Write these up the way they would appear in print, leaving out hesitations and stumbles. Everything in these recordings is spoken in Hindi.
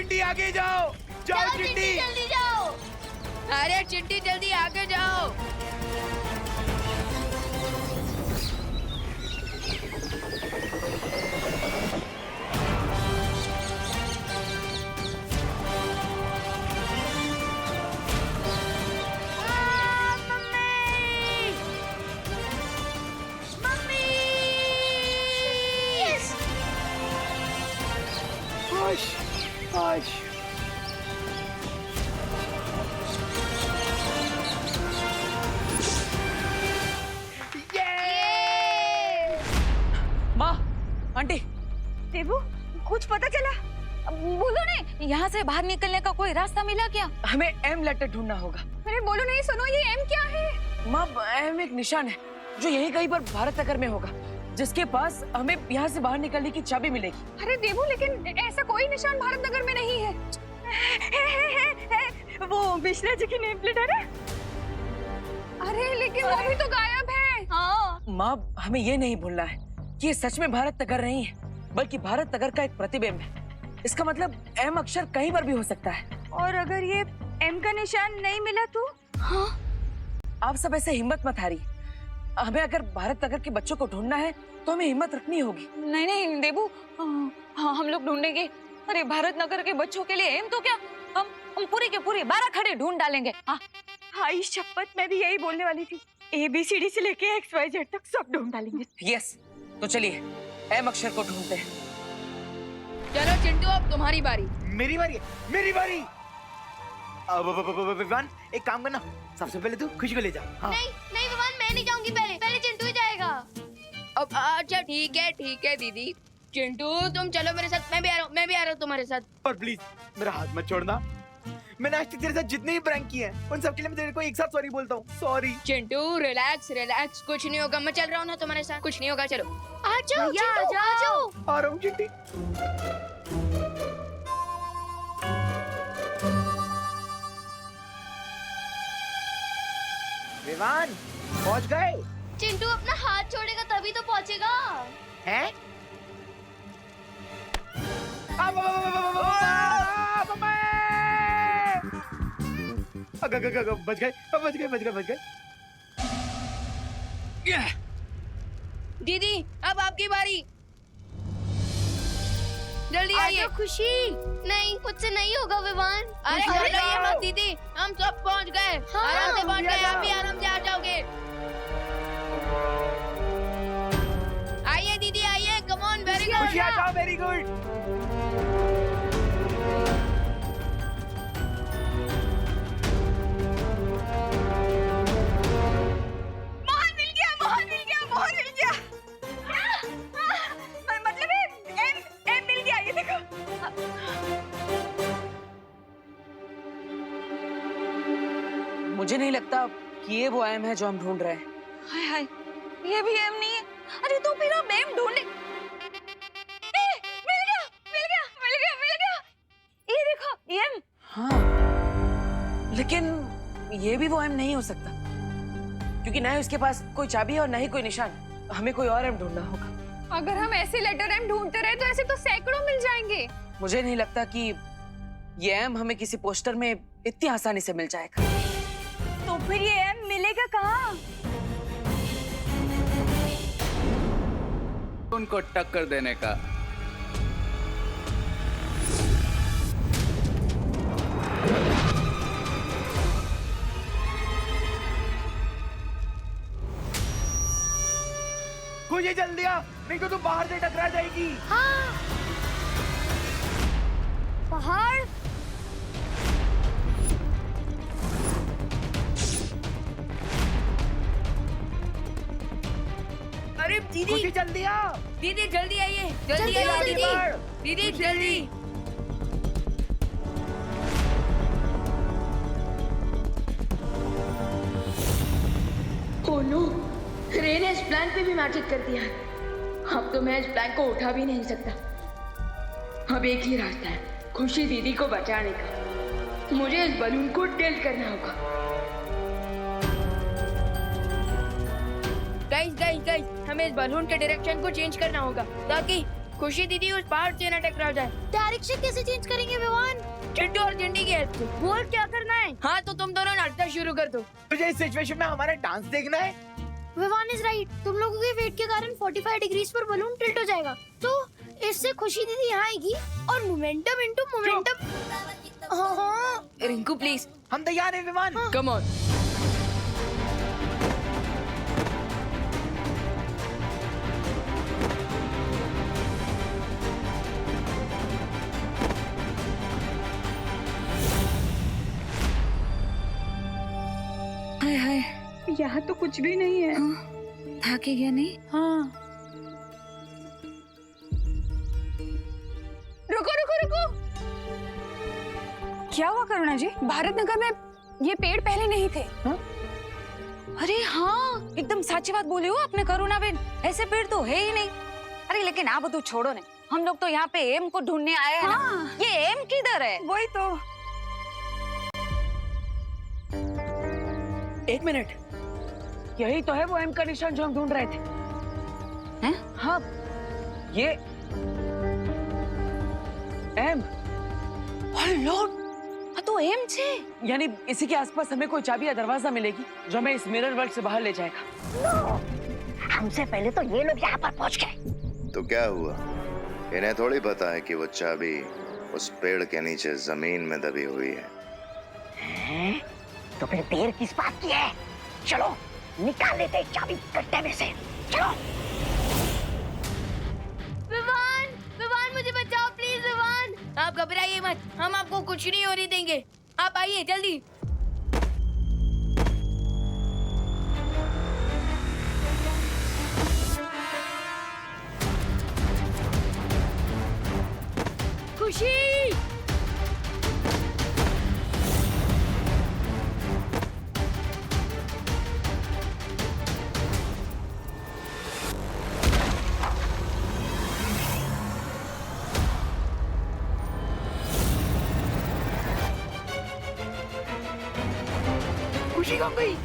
चिंटी आगे जाओ, जाओ चिंटी। जल्दी जाओ। अरे चिंटी जल्दी आगे जाओ। आज माँ, आंटी, देवू कुछ पता चला? बोलो ने, यहाँ से बाहर निकलने का कोई रास्ता मिला क्या? हमें एम लेटर ढूंढना होगा। अरे बोलो नहीं, सुनो ये एम क्या है? माँ, एम एक निशान है जो यहीं कहीं पर भारत नगर में होगा, जिसके पास हमें यहाँ से बाहर निकलने की चाबी मिलेगी। अरे देवू, लेकिन ऐसा कोई निशान भारत नगर में नहीं है। है। वो मिश्रा जी की नेम प्लेट है ना? अरे लेकिन वो भी तो गायब है। हाँ। माँ, हमें ये नहीं भूलना है कि ये सच में भारत नगर नहीं है, बल्कि भारत नगर का एक प्रतिबिंब है। इसका मतलब एम अक्षर कहीं पर भी हो सकता है। और अगर ये एम का निशान नहीं मिला तो? हाँ, आप सब ऐसे हिम्मत मत हारिए। हमें अगर भारत नगर के बच्चों को ढूंढना है तो हमें हिम्मत रखनी होगी। नहीं नहीं देवू, हाँ हम लोग ढूंढेंगे। अरे भारत नगर के बच्चों के लिए एम तो क्या, हम पूरे के पूरे 12 खड़े ढूंढ डालेंगे। हाँ इस शपथ मैं भी यही बोलने वाली थी। ABCD से लेके XYZ तक सब ढूंढ डालेंगे। यस, तो चलिए एम अक्षर को ढूंढते हैं। चलो चिंटू, अब तुम्हारी बारी। मेरी बारी है, मेरी बारी। अब विवान, एक काम करना, सबसे पहले तू खुशी को ले जा। हाँ। नहीं नहीं विवान, मैं नहीं जाऊंगी, पहले चिंटू ही जाएगा। अब अच्छा ठीक है दीदी। चिंटू तुम चलो मेरे साथ, मैं भी आ रहा हूँ तुम्हारे साथ। पर प्लीज मेरा हाथ मत छोड़ना। मैंने आज तक तेरे साथ जितने भी प्रैंक किए हैं उन सब के लिए मैं तेरे को एक साथ सॉरी बोलता हूँ। सॉरी चिंटू, रिलैक्स, कुछ नहीं होगा। मैं चल रहा हूँ ना तुम्हारे साथ, कुछ नहीं होगा। चलो आ जाओ चिंटू, आ जाओ। आ रहा हूँ चिंटी। विवान पहुंच गए चिंटू अपना हाथ छोड़ेगा तभी तो पहुंचेगा। हैं? बच गए। दीदी, अब आपकी बारी। जल्दी आइए। खुशी नहीं, मुझसे नहीं होगा विवान। अरे घबराइए मत दीदी, हम सब पहुंच गए। हाँ, आराम से पहुंच गए, आप भी आराम से आ जाओगे। आइए दीदी आइए, कम ऑन, वेरी गुड। खुशी आ जाओ, वेरी गुड। मोहन मिल गया। मतलब एम मिल गया, ये देखो। मुझे नहीं लगता कि ये वो एम है जो हम ढूंढ रहे हैं। हाय हाय, ये भी एम नहीं है। अरे तो फिर हम एम ढूंढे। मिल गया। ये देखो एम। हाँ, लेकिन ये भी वो एम नहीं हो सकता, क्योंकि ना ही उसके पास कोई चाबी है और ना ही कोई निशान। हमें कोई और एम ढूंढना होगा। अगर हम ऐसे लेटर एम ढूंढते रहे तो ऐसे तो सैकड़ों मिल जाएंगे। मुझे नहीं लगता कि ये एम हमें किसी पोस्टर में इतनी आसानी से मिल जाएगा। तो फिर ये एम मिलेगा कहाँ? उनको टक्कर देने का। खुशी जल्दी आ, नहीं तो तू बाहर से टकरा जाएगी। हाँ पहाड़। अरे दीदी, खुशी जल्दी आ। दीदी जल्दी आइए, जल्दी आइए आओ, दीदी। बढ़। दीदी जल्दी। ओह नो, रे ने इस प्लान पे भी मैजिक कर दिया है। अब तो मैं इस प्लान को उठा भी नहीं सकता। अब एक ही रास्ता है, खुशी दीदी को बचाने का। मुझे इस बलून को टिल्ट करना होगा। गाइस, हमें इस बलून के डायरेक्शन को चेंज करना होगा ताकि खुशी दीदी उस पहाड़ से न टकरा जाए। डायरेक्शन कैसे चेंज करेंगे विवान? चिट्टू और चिंटी की हेल्प से। बोल क्या करना है? हाँ तो तुम दोनों नाटक शुरू कर दो। तुझे इस सिचुएशन में हमारा डांस देखना है? Vivaan is right. तुम लोगों के वेट के कारण 45 डिग्रीज पर बलून टिल्ट हो जाएगा, तो इससे खुशी दीदी यहाँ आएगी और मोमेंटम इनटू मोमेंटम। हाँ रिंकू प्लीज, हम तैयार हैं विमान। Come on. हाय हाय, यहाँ तो कुछ भी नहीं है। थाके गया नहीं? हाँ। रुको रुको रुको, क्या हुआ करुणा जी? भारत नगर में ये पेड़ पहले नहीं थे। हाँ? अरे हाँ, एकदम सच्ची बात बोली हो आपने करुणा बेन, ऐसे पेड़ तो है ही नहीं। अरे लेकिन आप तो छोड़ो ने, हम लोग तो यहाँ पे एम को ढूंढने आए हैं ना। ये एम किधर है? वही तो। एक मिनट, यही तो है वो एम का निशान जो हम ढूंढ रहे थे। हैं? हाँ, ये एम। ओह लॉर्ड, तो एम छे। यानी इसी के आसपास हमें कोई चाबी या दरवाजा मिलेगी जो हमें इस मिरर वर्ल्ड से बाहर ले जाएगा। हमसे पहले तो ये लोग यहाँ पर पहुँच गए। तो क्या हुआ? इन्हें थोड़ी पता है कि वो चाबी उस पेड़ के नीचे जमीन में दबी हुई है। तो फिर देर किस बात की है? चलो निकाल लेते हैं चाबी गड्ढे में से। चलो। विवान, विवान मुझे बचाओ प्लीज विवान। आप घबराइए मत, हम आपको कुछ नहीं होने देंगे। आप आइए जल्दी। खुशी, खुशी कहाँ गई?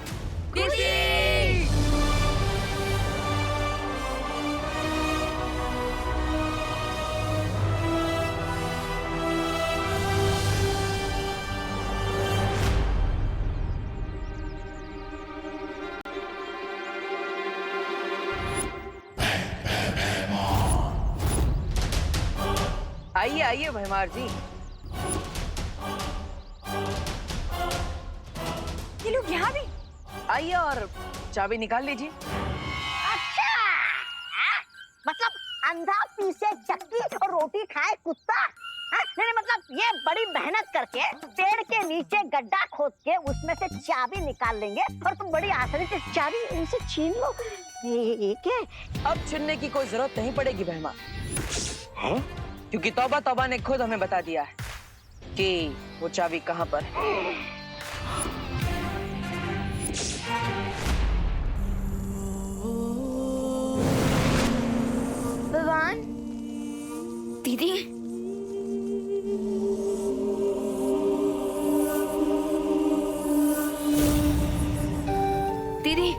आइए आइए भैमार जी। ये लोग यहाँ भी? आइए और चाबी निकाल लीजिए। अच्छा, मतलब अंधा पीसे चक्की और रोटी खाए कुत्ता। नहीं मतलब ये बड़ी मेहनत करके पेड़ के नीचे गड्ढा खोद के उसमें से चाबी निकाल लेंगे और तुम बड़ी आसानी से चाबी इनसे छीन लो। ये क्या? अब छीनने की कोई जरूरत नहीं पड़ेगी भैमा, क्योंकि तौबा तौबा ने खुद हमें बता दिया है कि वो चाबी कहाँ पर है। विवान दीदी, दीदी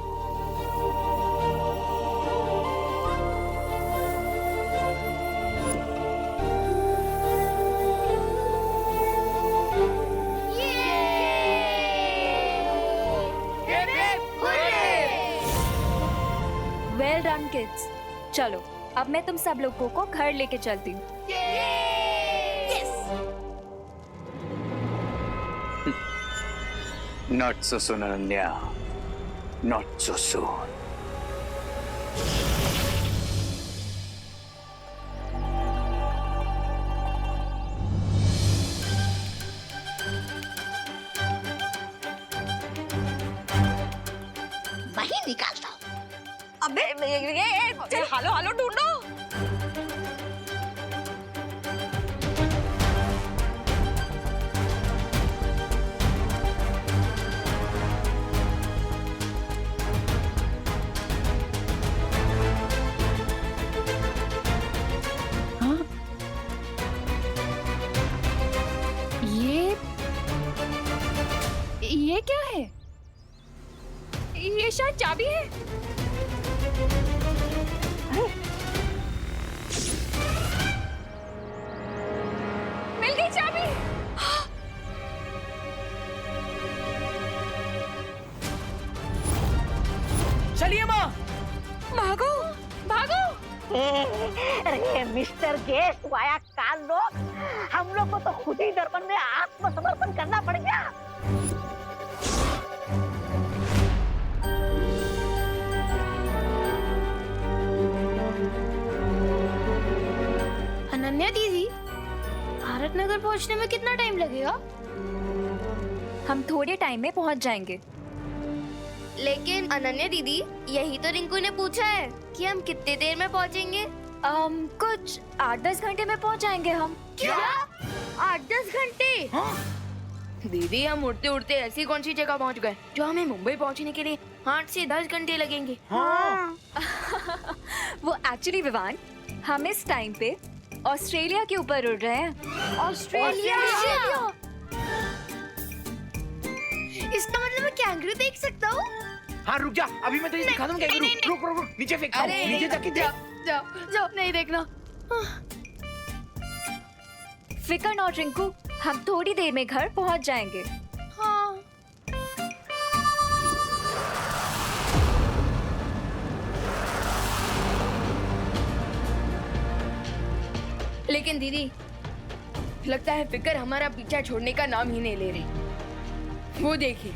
वेल डन किड्स। चलो अब मैं तुम सब लोगों को घर लेके चलती हूँ। Not so soon, Ananya. Not so soon. वही निकालता हूँ। अबे ये हालो हालो ढूंढो। ये क्या है? ये शायद चाबी है। रही है माँ। भागो भागो। अरे मिस्टर गेस्ट वाया काल लोग, हम लोग को तो खुद ही दर्पण में आत्मसमर्पण करना पड़ गया। अनन्या दीदी, भारत नगर पहुंचने में कितना टाइम लगेगा? हम थोड़े टाइम में पहुंच जाएंगे। लेकिन अनन्या दीदी, यही तो रिंकू ने पूछा है कि हम कितने देर में पहुंचेंगे। कुछ 8-10 घंटे में पहुंच जाएंगे हम। क्या 8-10 घंटे? दीदी, हम उड़ते उड़ते ऐसी कौन सी जगह पहुंच गए जो हमें मुंबई पहुंचने के लिए 8 से 10 घंटे लगेंगे। वो एक्चुअली विवान, हम इस टाइम पे ऑस्ट्रेलिया के ऊपर उड़ रहे हैं। ऑस्ट्रेलिया? इसका मतलब मैं कैंगरू देख सकता हूँ? हाँ रुक जा, अभी मैं तुझे दिखा दूँ कैंगरू। रुक रुक रुक, नीचे फेंक। नीचे जाके देख। जाओ, नहीं देखना। फिकर नॉट रिंकू, हम थोड़ी देर में घर पहुंच जाएंगे। हाँ। लेकिन दीदी, लगता है फिकर हमारा पीछा छोड़ने का नाम ही नहीं ले रही। वो देखिए।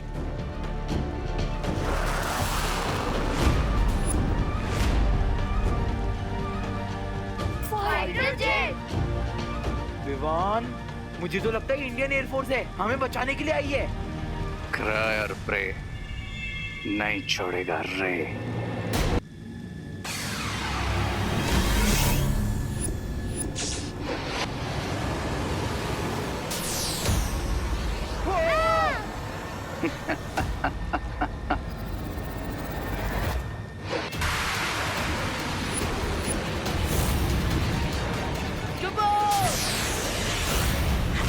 Fighter jet. विवान, मुझे तो लगता है इंडियन एयरफोर्स है, हमें बचाने के लिए आई है। क्राई और प्रे नहीं छोड़ेगा रे।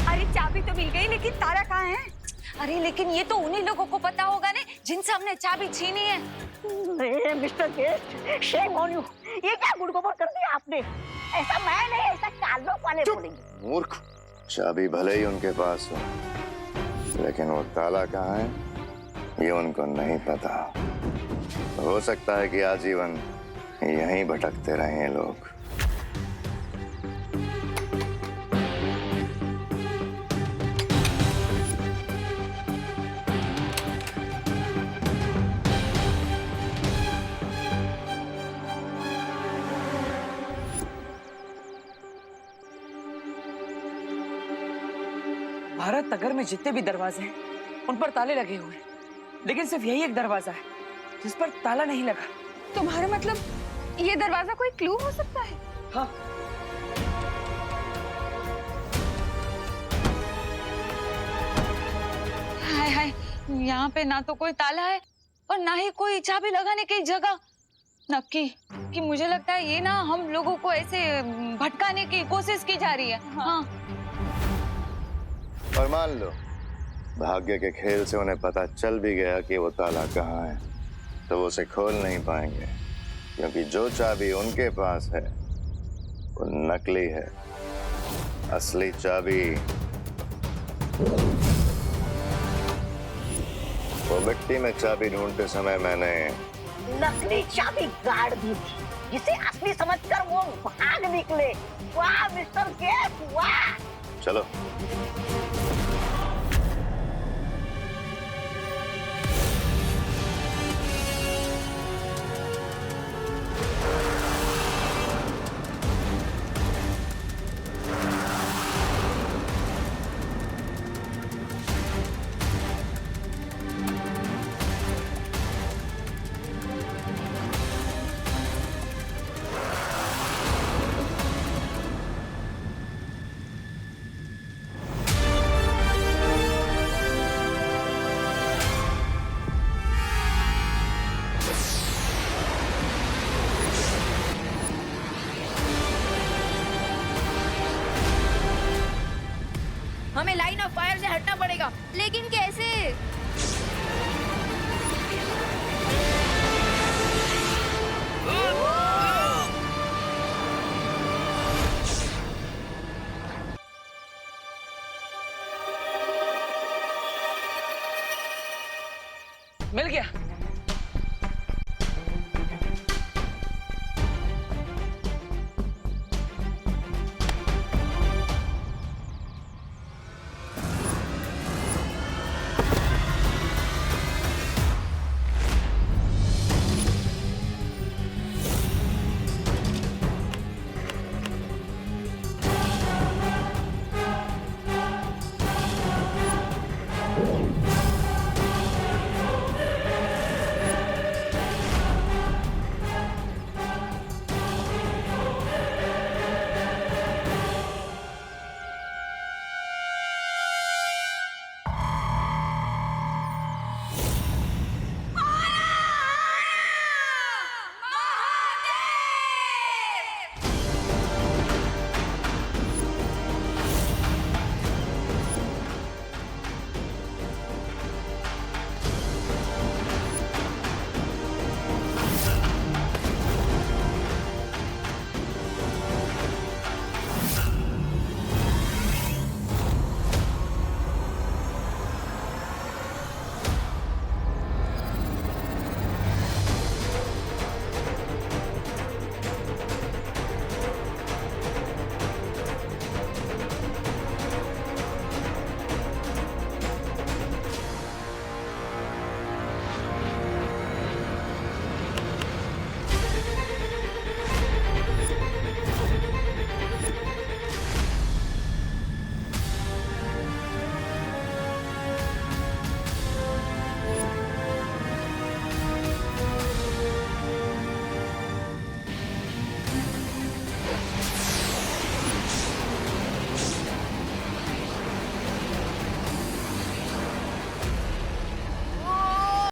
अरे चाबी तो मिल गई, लेकिन ताला कहाँ है? अरे लेकिन ये तो उन्हीं लोगों को पता होगा ने जिनसे हमने चाबी छीनी है। अरे mister guest, shame on you. ये क्या गुड़गोबर कर दिया आपने? ऐसा मैं नहीं, ऐसा काल लोग वाले बोलेंगे। मूर्ख, चाबी भले ही उनके पास हो, लेकिन वो ताला कहाँ है ये उनको नहीं पता। हो सकता है कि आजीवन यहीं भटकते रहे लोग। भारत नगर में जितने भी दरवाजे हैं, उन पर ताले लगे हुए हैं, लेकिन सिर्फ यही एक दरवाजा है जिस पर ताला नहीं लगा। तुम्हारा मतलब ये दरवाजा कोई क्लू हो सकता है? हाँ। हाय हाय, यहाँ पे ना तो कोई ताला है और ना ही कोई चाबी लगाने की जगह। नक्की कि मुझे लगता है ये ना हम लोगों को ऐसे भटकाने की कोशिश की जा रही है। हाँ। और मान लो भाग्य के खेल से उन्हें पता चल भी गया कि वो ताला कहाँ है, तो वो उसे खोल नहीं पाएंगे, क्योंकि जो चाबी उनके पास है वो नकली है। असली चाबी वो मिट्टी में चाबी ढूंढते समय मैंने नकली चाबी गाड़ दी थी, जिसे असली समझकर वो भाग निकले। वाह मिस्टर गेस्ट, वाह। चलो। हमें लाइन ऑफ फायर से हटना पड़ेगा। लेकिन कैसे?